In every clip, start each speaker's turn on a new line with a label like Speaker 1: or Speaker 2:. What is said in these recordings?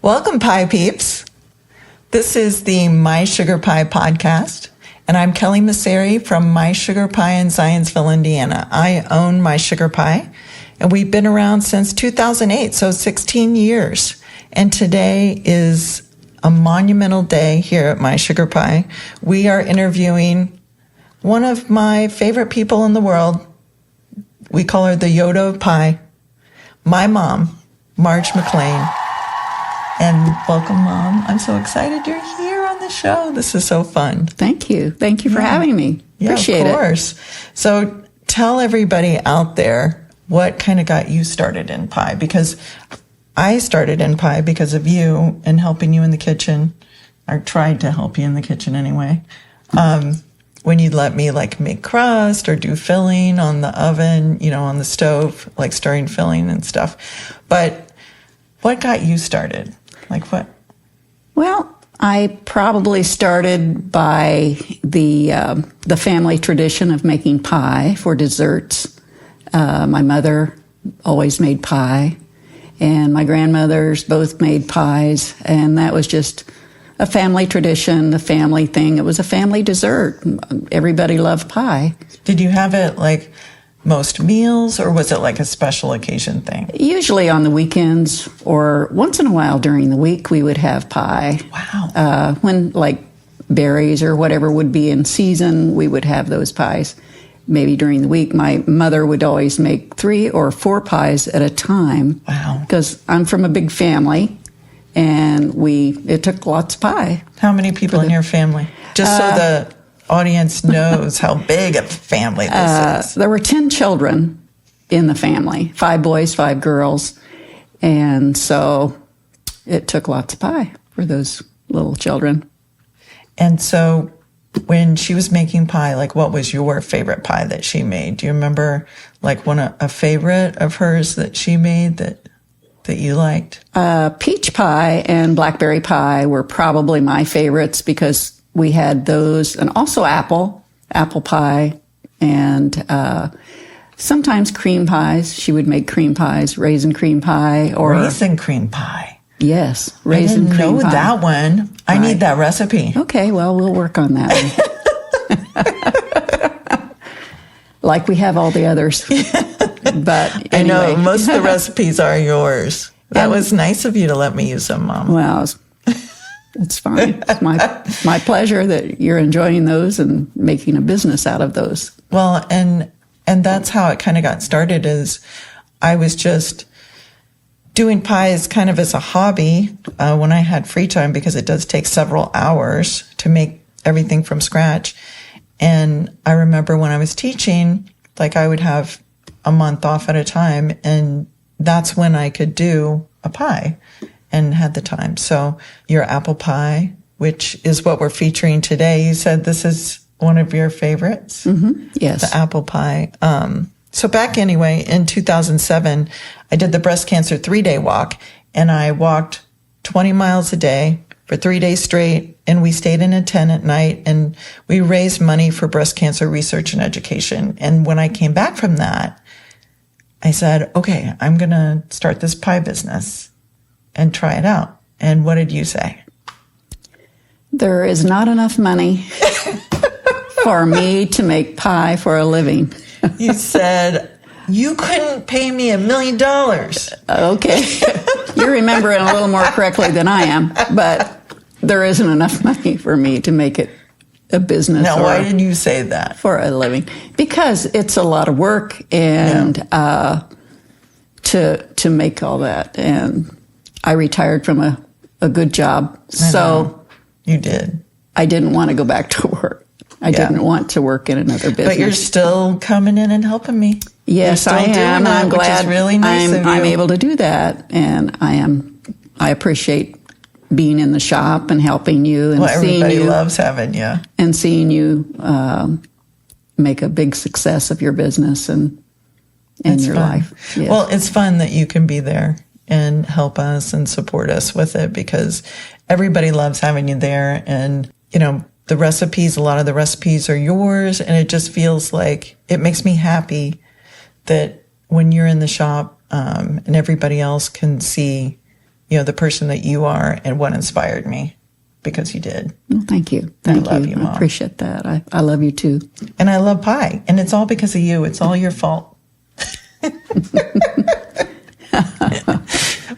Speaker 1: Welcome, Pie Peeps. This is the My Sugar Pie podcast, and I'm Kelly Masseri from My Sugar Pie in Zionsville, Indiana. I own My Sugar Pie, and we've been around since 2008, so 16 years. And today is a monumental day here at My Sugar Pie. We are interviewing one of my favorite people in the world. We call her the Yoda of Pie, my mom, Marge McLean. And welcome, Mom. I'm so excited you're here on the show. This is so fun.
Speaker 2: Thank you. Thank you for having me. Appreciate it.
Speaker 1: Of course. So tell everybody out there what kind of got you started in pie, because I started in pie because of you and helping you in the kitchen. I tried to help you in the kitchen anyway. When you'd let me make crust or do filling on the oven, on the stove, like stirring filling and stuff. But what got you started? What?
Speaker 2: Well, I probably started by the family tradition of making pie for desserts. My mother always made pie, and my grandmothers both made pies, and that was just a family tradition, a family thing. It was a family dessert. Everybody loved pie.
Speaker 1: Did you have it most meals, or was it a special occasion thing?
Speaker 2: Usually on the weekends, or once in a while during the week, we would have pie.
Speaker 1: Wow.
Speaker 2: When berries or whatever would be in season, we would have those pies. Maybe during the week, my mother would always make 3 or 4 pies at a time.
Speaker 1: Wow.
Speaker 2: Because I'm from a big family, and it took lots of pie.
Speaker 1: How many people in your family? Just so the audience knows how big a family this is.
Speaker 2: There were 10 children in the family, 5 boys, 5 girls. And so it took lots of pie for those little children.
Speaker 1: And so when she was making pie, what was your favorite pie that she made? Do you remember a favorite of hers that she made that you liked?
Speaker 2: Peach pie and blackberry pie were probably my favorites because we had those, and also apple pie, and sometimes cream pies. She would make cream pies, raisin cream pie, or
Speaker 1: raisin cream pie.
Speaker 2: Yes, raisin cream pie.
Speaker 1: I didn't know that one. I need that recipe.
Speaker 2: Okay, well, we'll work on that one. Like we have all the others. But anyway.
Speaker 1: I know, most of the recipes are yours. That was nice of you to let me use them, Mom.
Speaker 2: Well, it's fine. It's my pleasure that you're enjoying those and making a business out of those.
Speaker 1: Well, and that's how it kind of got started. Is I was just doing pies kind of as a hobby when I had free time, because it does take several hours to make everything from scratch. And I remember when I was teaching, I would have a month off at a time, and that's when I could do a pie and had the time. So your apple pie, which is what we're featuring today, you said this is one of your favorites?
Speaker 2: Mm-hmm. Yes.
Speaker 1: The apple pie. So back anyway, in 2007, I did the breast cancer 3-day walk, and I walked 20 miles a day for 3 days straight, and we stayed in a tent at night, and we raised money for breast cancer research and education. And when I came back from that, I said, okay, I'm going to start this pie business and try it out. And what did you say?
Speaker 2: There is not enough money for me to make pie for a living.
Speaker 1: You said, you couldn't pay me $1 million.
Speaker 2: Okay. You're remembering a little more correctly than I am, but there isn't enough money for me to make it a business.
Speaker 1: Now, why did you say that?
Speaker 2: For a living. Because it's a lot of work, and to make all that. And I retired from a good job. So
Speaker 1: you did.
Speaker 2: I didn't want to go back to work. I didn't want to work in another business.
Speaker 1: But you're still coming in and helping me.
Speaker 2: Yes, I am. I'm glad
Speaker 1: which is really nice of you.
Speaker 2: I'm able to do that, and I appreciate being in the shop and helping you, and seeing
Speaker 1: everybody
Speaker 2: you,
Speaker 1: loves having you,
Speaker 2: and seeing you make a big success of your business and your life. Yes.
Speaker 1: Well, it's fun that you can be there and help us and support us with it, because everybody loves having you there. And the recipes, a lot of the recipes are yours, and it just feels like it makes me happy that when you're in the shop and everybody else can see the person that you are and what inspired me, because you did.
Speaker 2: Well, thank you. Thank
Speaker 1: love
Speaker 2: you.
Speaker 1: you, Mom.
Speaker 2: I appreciate that. I love you too.
Speaker 1: And I love pie. And it's all because of you. It's all your fault.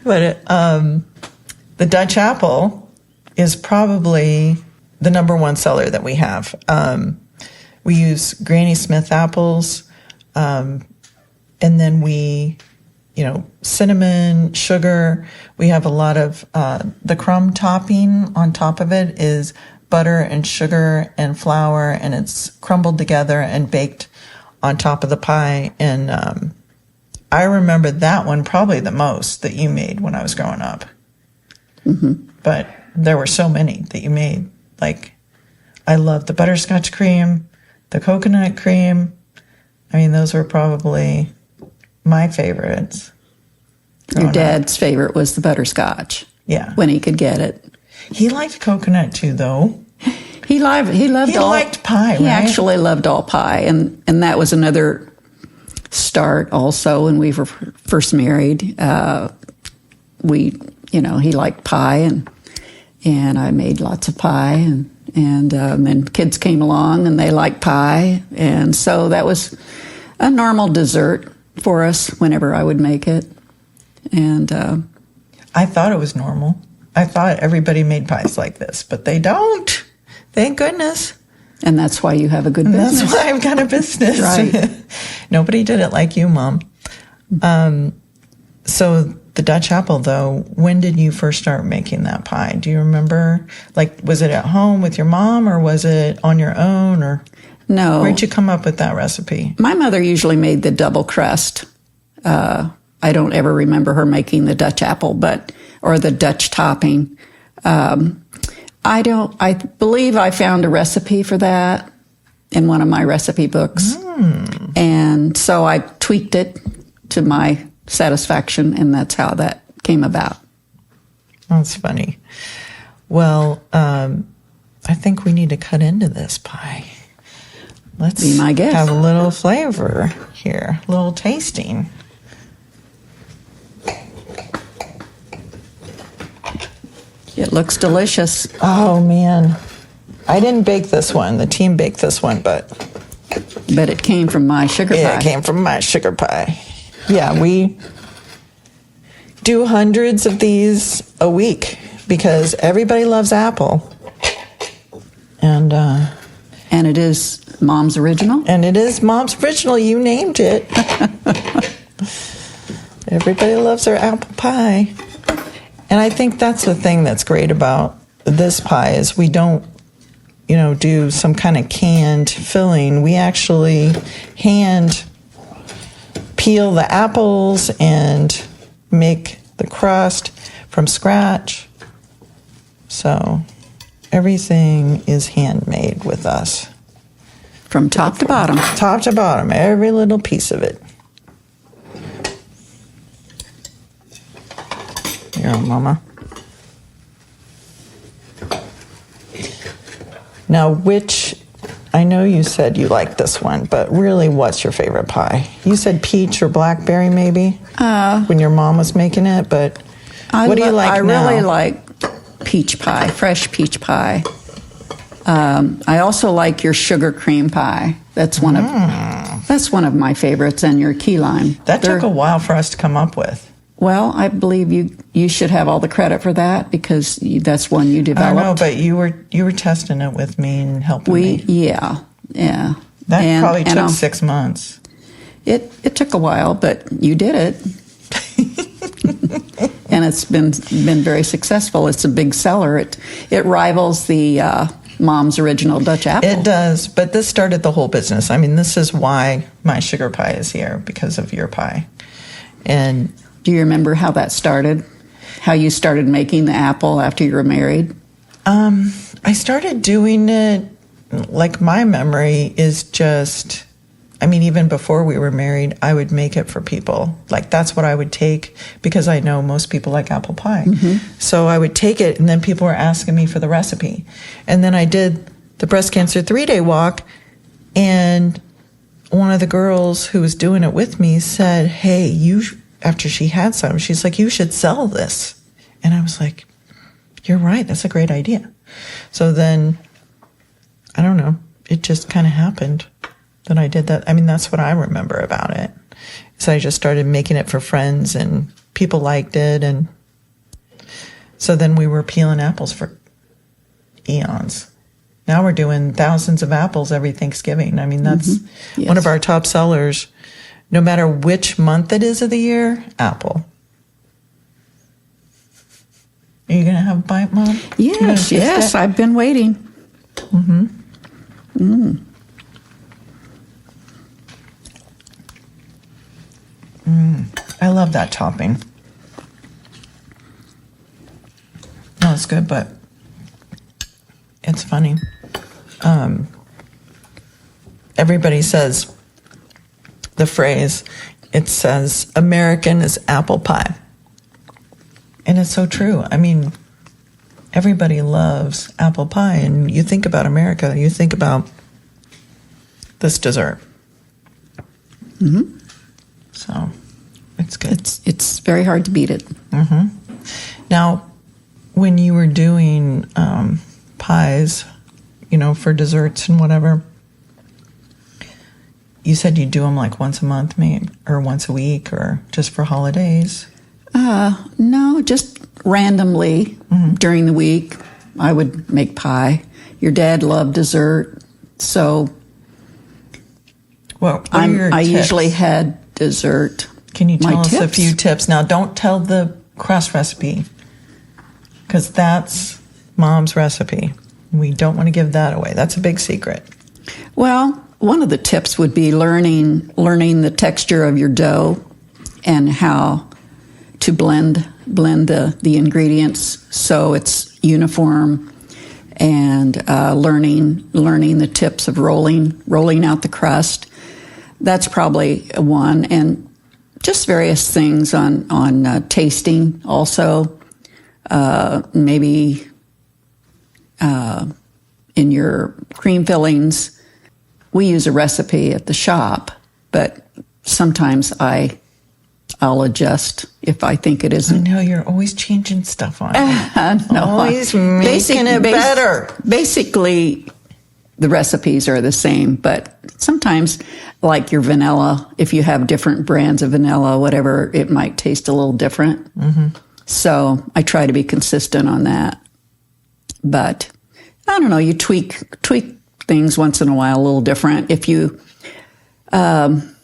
Speaker 1: But the Dutch apple is probably the number one seller that we have. We use Granny Smith apples, and then we, cinnamon, sugar. We have a lot of the crumb topping on top of it is butter and sugar and flour, and it's crumbled together and baked on top of the pie. And I remember that one probably the most that you made when I was growing up.
Speaker 2: Mm-hmm.
Speaker 1: But there were so many that you made. Like, I love the butterscotch cream, the coconut cream. I mean, those were probably my favorites.
Speaker 2: Your dad's favorite was the butterscotch.
Speaker 1: Yeah.
Speaker 2: When he could get it.
Speaker 1: He liked coconut too, though.
Speaker 2: He liked
Speaker 1: He
Speaker 2: all,
Speaker 1: liked pie,
Speaker 2: He
Speaker 1: right?
Speaker 2: actually loved all pie, and that was another start. Also, when we were first married, he liked pie, and I made lots of pie, and then kids came along and they liked pie, and so that was a normal dessert for us whenever I would make it, and
Speaker 1: I thought it was normal. I thought everybody made pies like this, but they don't. Thank goodness.
Speaker 2: and that's why you have a good business.
Speaker 1: That's why I've got a business.
Speaker 2: Right.
Speaker 1: Nobody did it like you, Mom. So the Dutch apple, though, when did you first start making that pie? Do you remember? Like, was it at home with your mom, or was it on your own, or
Speaker 2: No.
Speaker 1: where'd you come up with that recipe?
Speaker 2: My mother usually made the double crust. I don't ever remember her making the Dutch apple, or the Dutch topping. I believe I found a recipe for that in one of my recipe books. And so I tweaked it to my satisfaction, and that's how that came about.
Speaker 1: That's funny. Well, I think we need to cut into this pie. Let's
Speaker 2: Be my guest.
Speaker 1: have a little flavor here, a little tasting.
Speaker 2: It looks delicious.
Speaker 1: Oh, man. I didn't bake this one. The team baked this one, but
Speaker 2: But it came from my sugar
Speaker 1: yeah,
Speaker 2: pie.
Speaker 1: it came from my sugar pie. Yeah, we do hundreds of these a week because everybody loves apple. And
Speaker 2: And it is Mom's original.
Speaker 1: it is Mom's original. You named it. Everybody loves their apple pie. And I think that's the thing that's great about this pie is we don't, do some kind of canned filling. We actually hand peel the apples and make the crust from scratch. So everything is handmade with us.
Speaker 2: From top to bottom.
Speaker 1: Top to bottom, every little piece of it. Here, Mama. Now, I know you said you like this one, but really, what's your favorite pie? You said peach or blackberry, maybe, when your mom was making it, but what do you like now?
Speaker 2: I really like peach pie, fresh peach pie. I also like your sugar cream pie. That's one of my favorites, and your key lime.
Speaker 1: That took a while for us to come up with.
Speaker 2: Well, I believe you should have all the credit for that because that's one you developed.
Speaker 1: I know, but you were testing it with me and helping me.
Speaker 2: Yeah.
Speaker 1: That probably took 6 months.
Speaker 2: It took a while, but you did it. And it's been very successful. It's a big seller. It rivals the Mom's original Dutch apple.
Speaker 1: It does, but this started the whole business. I mean, this is why my sugar pie is here, because of your pie. And
Speaker 2: do you remember how that started? How you started making the apple after you were married?
Speaker 1: I started doing it, like my memory is just, even before we were married, I would make it for people. Like that's what I would take because I know most people like apple pie. Mm-hmm. So I would take it and then people were asking me for the recipe. And then I did the breast cancer 3-day walk, and one of the girls who was doing it with me said, hey, after she had some, she's like, you should sell this. And I was like, you're right. That's a great idea. So then, I don't know, it just kind of happened that I did that. I mean, that's what I remember about it. So I just started making it for friends and people liked it. And so then we were peeling apples for eons. Now we're doing thousands of apples every Thanksgiving. I mean, that's
Speaker 2: Yes.
Speaker 1: one of our top sellers. No matter which month it is of the year, apple. Are you going to have a bite, Mom?
Speaker 2: Yes, I've been waiting.
Speaker 1: I love that topping. No, it's good, but it's funny. Everybody says the phrase, it says, American is apple pie. And it's so true. I mean, everybody loves apple pie. And you think about America, you think about this dessert. So it's good.
Speaker 2: It's very hard to beat it.
Speaker 1: Now, when you were doing pies, for desserts and whatever, you said you do them like once a month, maybe, or once a week, or just for holidays.
Speaker 2: No, just randomly during the week, I would make pie. Your dad loved dessert, so
Speaker 1: Well, what are your
Speaker 2: I
Speaker 1: tips?
Speaker 2: usually had dessert.
Speaker 1: Can you tell
Speaker 2: My
Speaker 1: us a
Speaker 2: tips?
Speaker 1: few tips? Now, don't tell the crust recipe, because that's Mom's recipe. We don't want to give that away. That's a big secret.
Speaker 2: Well, one of the tips would be learning the texture of your dough and how to blend the ingredients so it's uniform, and learning the tips of rolling out the crust. That's probably one, and just various things on tasting also. Maybe in your cream fillings, we use a recipe at the shop, but sometimes I'll adjust if I think it
Speaker 1: I
Speaker 2: isn't.
Speaker 1: know you're always changing stuff on it.
Speaker 2: No,
Speaker 1: Always making it better.
Speaker 2: Basically, the recipes are the same, but sometimes, like your vanilla, if you have different brands of vanilla, whatever, it might taste a little different. So I try to be consistent on that. But I don't know, you tweak things once in a while a little different. If you, I'm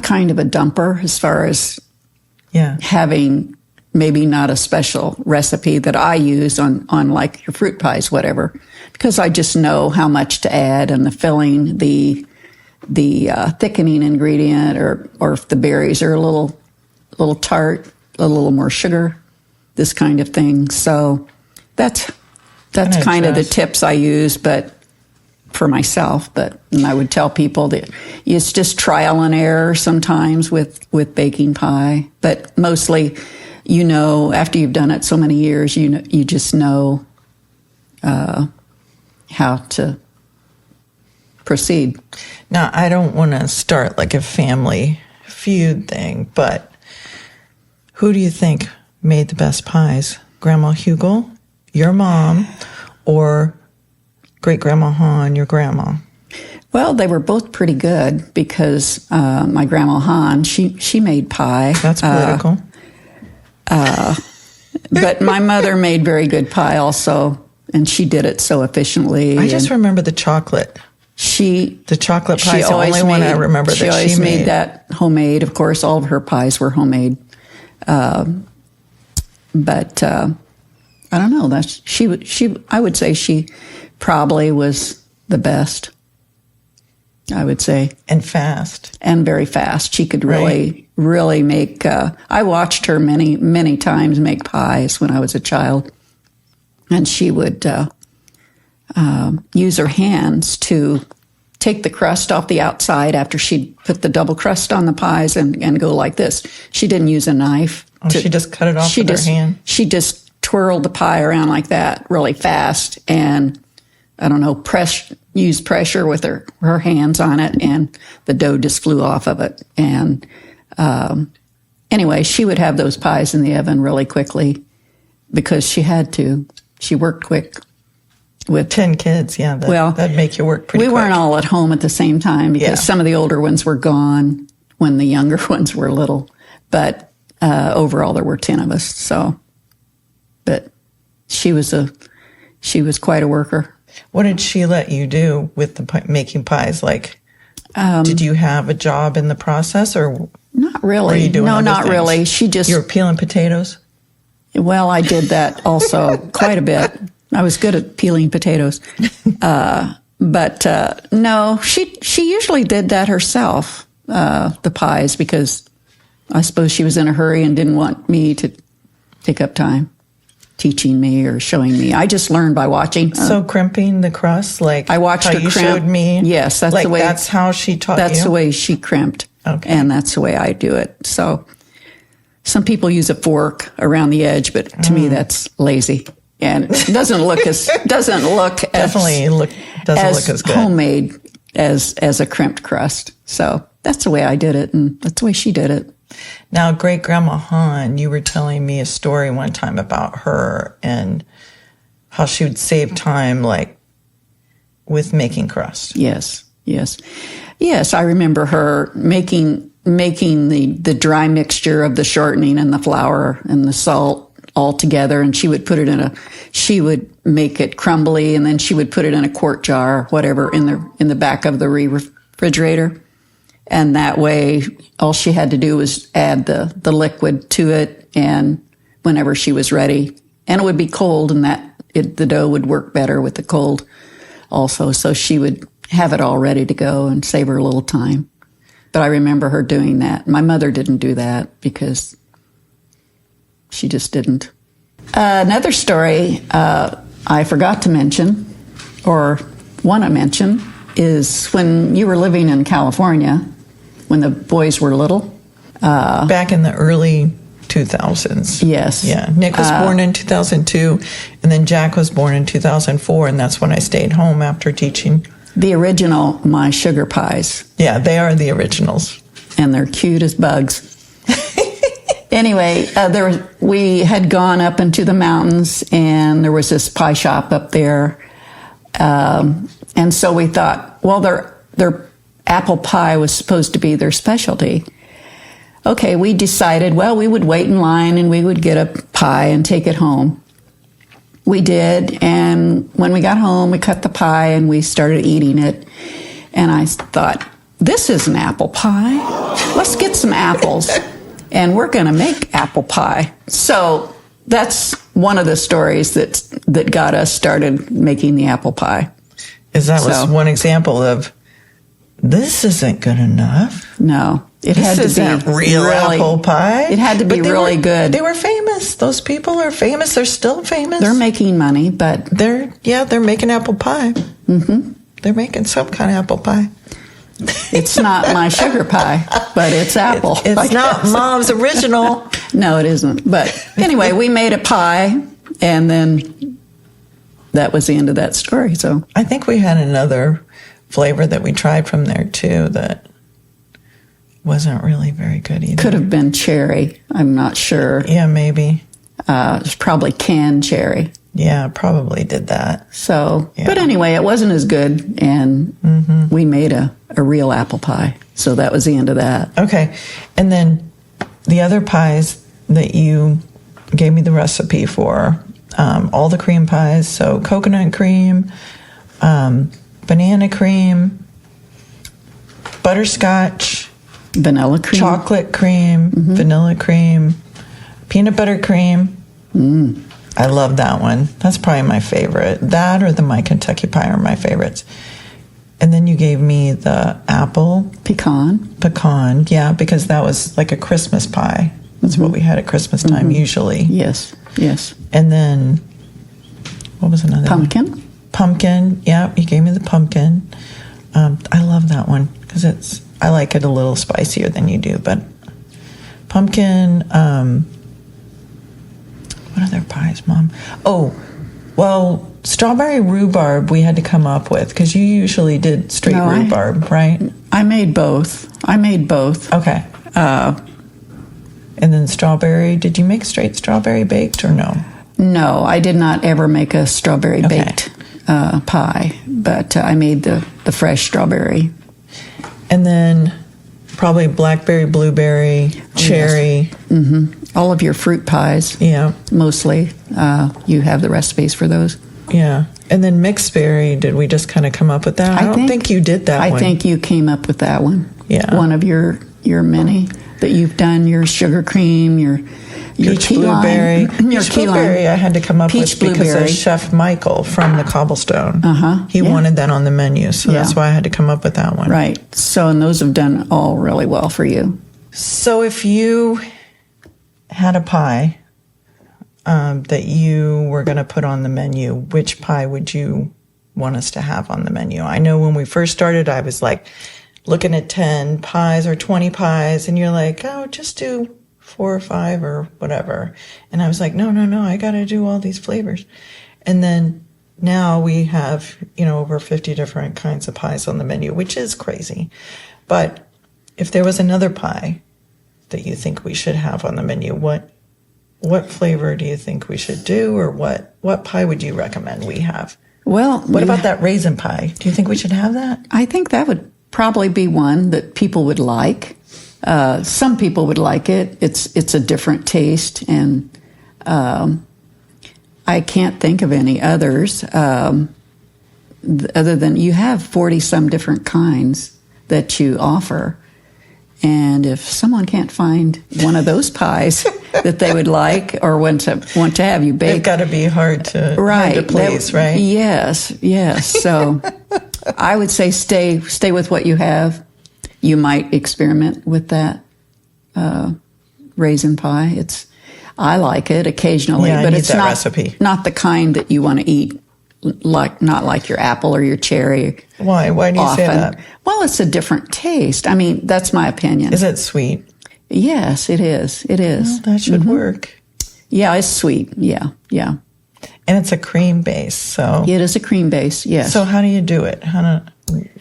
Speaker 2: kind of a dumper as far as having maybe not a special recipe that I use on like your fruit pies, whatever, because I just know how much to add and the filling, the thickening ingredient, or if the berries are a little tart, a little more sugar, this kind of thing. So that's kind of the tips I use, but for myself. And I would tell people that it's just trial and error sometimes with baking pie, but mostly, after you've done it so many years, you just know how to proceed.
Speaker 1: Now, I don't want to start like a family feud thing, but who do you think made the best pies? Grandma Hugel, your mom, or Great Grandma Han, your grandma?
Speaker 2: Well, they were both pretty good because my grandma Han, she made pie.
Speaker 1: That's political.
Speaker 2: But my mother made very good pie also, and she did it so efficiently.
Speaker 1: I just remember the chocolate. The chocolate pie is the only one I remember that she made.
Speaker 2: She always made that homemade. Of course, all of her pies were homemade. But I don't know. I would say she probably was the best. I would say.
Speaker 1: And fast.
Speaker 2: And very fast. She could really make, I watched her many, many times make pies when I was a child. And she would use her hands to take the crust off the outside after she'd put the double crust on the pies and go like this. She didn't use a knife.
Speaker 1: She just cut it off with her hand?
Speaker 2: She just twirled the pie around like that really fast and, I don't know, used pressure with her hands on it, and the dough just flew off of it. And anyway, she would have those pies in the oven really quickly because she had to. She worked quick.
Speaker 1: With 10 kids, yeah, that'd make you work pretty quick.
Speaker 2: We weren't all at home at the same time because some of the older ones were gone when the younger ones were little. But overall, there were 10 of us. So, but she was quite a worker.
Speaker 1: What did she let you do with the making pies? Like, did you have a job in the process, or
Speaker 2: not really?
Speaker 1: Were you doing
Speaker 2: no, not
Speaker 1: things?
Speaker 2: really. She just
Speaker 1: you were peeling potatoes.
Speaker 2: Well, I did that also quite a bit. I was good at peeling potatoes, but no, she usually did that herself, the pies, because I suppose she was in a hurry and didn't want me to take up time teaching me or showing me. I just learned by watching her.
Speaker 1: So crimping the crust, like
Speaker 2: I watched
Speaker 1: how
Speaker 2: her
Speaker 1: you
Speaker 2: crimp.
Speaker 1: showed me.
Speaker 2: Yes, that's
Speaker 1: like
Speaker 2: the way.
Speaker 1: That's how she taught you.
Speaker 2: That's the way she crimped, and that's the way I do it. So some people use a fork around the edge, but to me that's lazy. And it doesn't look as
Speaker 1: good.
Speaker 2: Homemade as a crimped crust. So that's the way I did it, and that's the way she did it.
Speaker 1: Now, Great Grandma Han, you were telling me a story one time about her and how she would save time, like with making crust.
Speaker 2: Yes. I remember her making the dry mixture of the shortening and the flour and the salt all together, and she would make it crumbly, and then she would put it in a quart jar, whatever, in the back of the refrigerator. And that way, all she had to do was add the liquid to it, and whenever she was ready, and it would be cold, and the dough would work better with the cold also. So she would have it all ready to go and save her a little time. But I remember her doing that. My mother didn't do that because she just didn't. Another story I forgot to mention, or want to mention, is when you were living in California, when the boys were little.
Speaker 1: Back in the early 2000s.
Speaker 2: Yes.
Speaker 1: Yeah. Nick was born in 2002, and then Jack was born in 2004, and that's when I stayed home after teaching.
Speaker 2: The original My Sugar Pies.
Speaker 1: Yeah, they are the originals.
Speaker 2: And they're cute as bugs. Anyway, we had gone up into the mountains, and there was this pie shop up there. And so we thought, well, their apple pie was supposed to be their specialty. Okay, we decided, well, we would wait in line and we would get a pie and take it home. We did, and when we got home, we cut the pie and we started eating it. And I thought, this is an apple pie. Let's get some apples, and we're going to make apple pie. So that's one of the stories that got us started making the apple pie.
Speaker 1: Was one example of, this isn't good enough.
Speaker 2: No, it had to be
Speaker 1: real apple pie.
Speaker 2: It had to be really good.
Speaker 1: They were famous. Those people are famous. They're still famous.
Speaker 2: They're making money, but
Speaker 1: they're making apple pie. Mm-hmm. They're making some kind of apple pie.
Speaker 2: It's not My Sugar Pie, but it's apple.
Speaker 1: It's not Mom's original.
Speaker 2: No, it isn't. But anyway, we made a pie, and then that was the end of that story. So
Speaker 1: I think we had another flavor that we tried from there too that wasn't really very good either.
Speaker 2: Could have been cherry. I'm not sure.
Speaker 1: Yeah, maybe.
Speaker 2: It was probably canned cherry.
Speaker 1: Yeah, probably did that.
Speaker 2: So, yeah. But anyway, it wasn't as good, and we made a real apple pie. So that was the end of that.
Speaker 1: Okay. And then the other pies that you gave me the recipe for, all the cream pies, so coconut cream, banana cream, butterscotch,
Speaker 2: vanilla cream,
Speaker 1: chocolate cream, vanilla cream, peanut butter cream. I love that one. That's probably my favorite. That or the My Kentucky Pie are my favorites. And then you gave me the apple. Pecan, yeah, because that was like a Christmas pie. That's what we had at Christmas time usually.
Speaker 2: Yes.
Speaker 1: And then, what was another
Speaker 2: Pumpkin.
Speaker 1: one? Pumpkin, yeah, you gave me the pumpkin. I love that one because I like it a little spicier than you do, but pumpkin, what other pies, Mom? Oh, well, strawberry rhubarb we had to come up with because you usually did straight rhubarb, right?
Speaker 2: I made both.
Speaker 1: Okay. And then strawberry. Did you make straight strawberry baked or no?
Speaker 2: No, I did not ever make a strawberry baked pie, but I made the fresh strawberry.
Speaker 1: And then probably blackberry, blueberry, cherry.
Speaker 2: Yes. All of your fruit pies.
Speaker 1: Yeah.
Speaker 2: Mostly. You have the recipes for those.
Speaker 1: Yeah. And then mixed berry, did we just kind of come up with that? I don't think you did that one.
Speaker 2: I think you came up with that one.
Speaker 1: Yeah.
Speaker 2: One of your many that you've done, your sugar cream, your
Speaker 1: peach
Speaker 2: key
Speaker 1: blueberry.
Speaker 2: lime.
Speaker 1: Peach blueberry I had to come up with because
Speaker 2: blueberry.
Speaker 1: of Chef Michael from the Cobblestone. He
Speaker 2: Yeah.
Speaker 1: wanted that on the menu, so that's why I had to come up with that one.
Speaker 2: Right. So, and those have done all really well for you.
Speaker 1: So if you had a pie that you were going to put on the menu, which pie would you want us to have on the menu? I know when we first started, I was like looking at 10 pies or 20 pies, and you're like, oh, just do 4 or 5 or whatever. And I was like, no, I got to do all these flavors. And then now we have, over 50 different kinds of pies on the menu, which is crazy. But if there was another pie that you think we should have on the menu, what flavor do you think we should do, or what pie would you recommend we have?
Speaker 2: Well,
Speaker 1: what about that raisin pie? Do you think we should have that?
Speaker 2: I think that would probably be one that people would like. Some people would like it. It's a different taste, and I can't think of any others other than you have 40-some different kinds that you offer. And if someone can't find one of those pies that they would like or want to have you bake,
Speaker 1: they've got to be hard to please, right?
Speaker 2: Yes. So I would say stay with what you have. You might experiment with that raisin pie. I like it occasionally, but it's not
Speaker 1: recipe.
Speaker 2: Not the kind that you want to eat. Not like your apple or your cherry.
Speaker 1: Why? Why do you say that?
Speaker 2: Well, it's a different taste. I mean, that's my opinion.
Speaker 1: Is it sweet?
Speaker 2: Yes, it is. It is.
Speaker 1: Well, that should work.
Speaker 2: Yeah, it's sweet. Yeah.
Speaker 1: And it's a cream base, so
Speaker 2: it is a cream base. Yes.
Speaker 1: So how do you do it? How to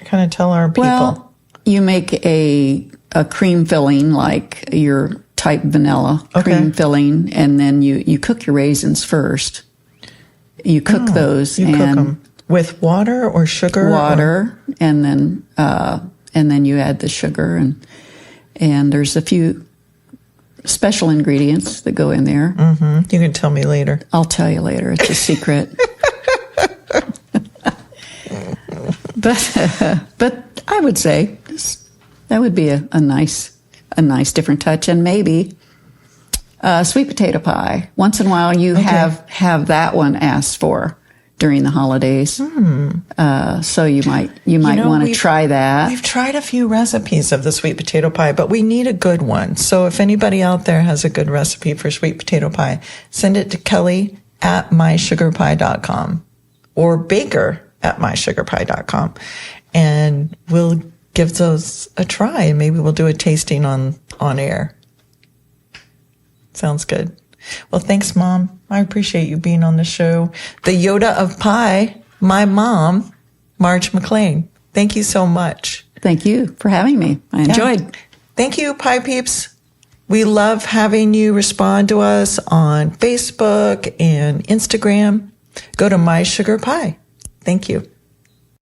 Speaker 1: kind of tell our people?
Speaker 2: Well, you make a cream filling like your type vanilla cream filling, and then you cook your raisins first. You cook those.
Speaker 1: You cook them with water or sugar?
Speaker 2: Water, and then you add the sugar, and there's a few special ingredients that go in there.
Speaker 1: Mm-hmm. You can tell me later.
Speaker 2: I'll tell you later. It's a secret. But I would say that would be a nice different touch, and maybe sweet potato pie. Once in a while, you have that one asked for during the holidays. So you might want to try that.
Speaker 1: We've tried a few recipes of the sweet potato pie, but we need a good one. So if anybody out there has a good recipe for sweet potato pie, send it to Kelly@mysugarpie.com or Baker@mysugarpie.com, and we'll give those a try, and maybe we'll do a tasting on air. Sounds good. Well, thanks, Mom. I appreciate you being on the show. The Yoda of Pie, my mom, Marge McLean. Thank you so much.
Speaker 2: Thank you for having me. I enjoyed.
Speaker 1: Yeah. Thank you, Pie Peeps. We love having you respond to us on Facebook and Instagram. Go to My Sugar Pie. Thank you.